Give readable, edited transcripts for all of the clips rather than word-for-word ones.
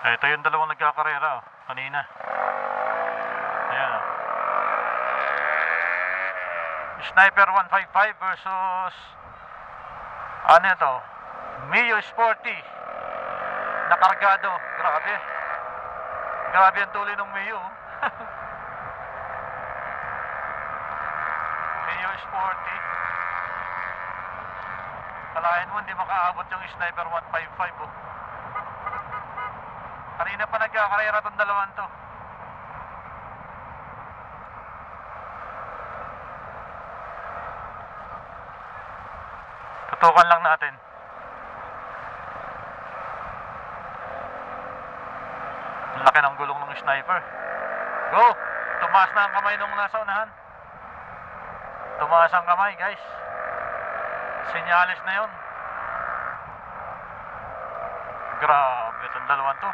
Ito yung dalawang nagkakarera kanina. Ayan o. Sniper 155 versus ano ito? Mio Sporty nakargado. Grabe ang tuloy ng Mio. Mio Sporty. Kalahin mo hindi makaabot yung Sniper 155 oh. Kanina pa nagkakarera tong dalawan to. Tutukan lang natin. Laki ng gulong ng sniper. Go! Tumaas na ang kamay nung nasa unahan. Tumaas ang kamay guys. Sinyalis na yun. Grabe itong dalawan to.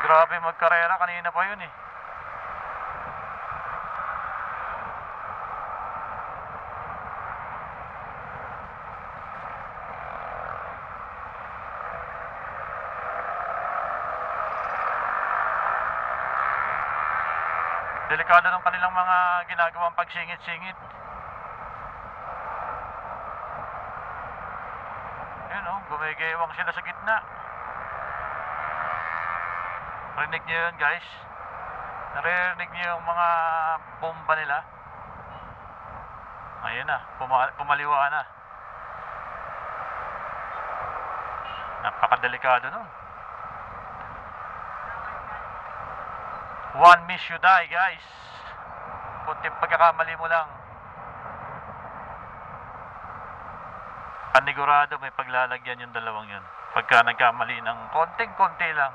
Grabe magkarera, kanina pa yun eh. Delikado ng kanilang mga ginagawang pagsingit-singit. Yun o, gumigewang sila sa gitna. Narinig nyo yun guys? Narinig nyo yung mga bomba nila? Ayun na, pumaliwa na. Napakadelikado nun. One miss you die guys. Kunting pagkakamali mo lang. Panigurado may paglalagyan yung dalawang yun. Pagka nagkamali ng konting-konti lang.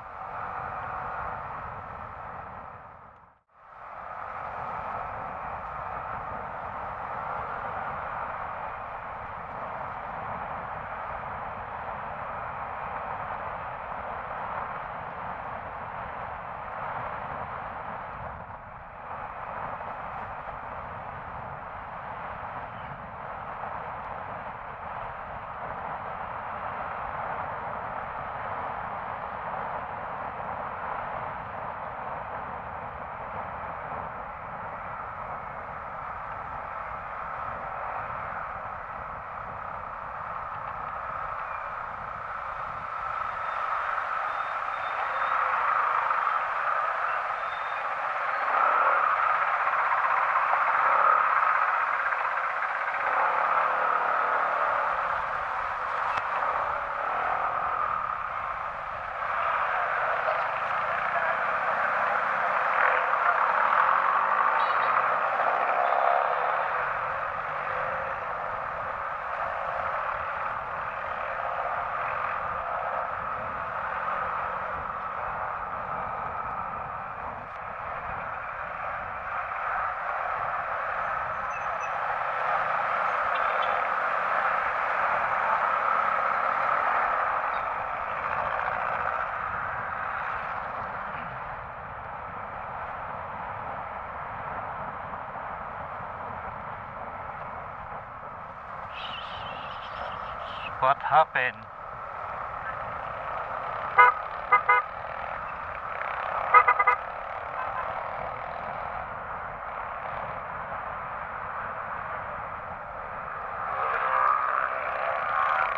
What happened?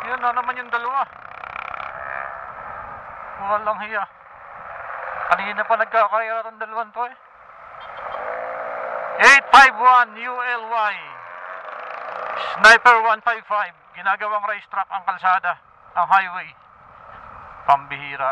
Yan na naman yung dalawa. Walang hiya. Kanina pa nagkakaya ng dalawan to eh. 851 ULY Sniper 155. Ginagawang racetrack ang kalsada, ang highway. Pambihira.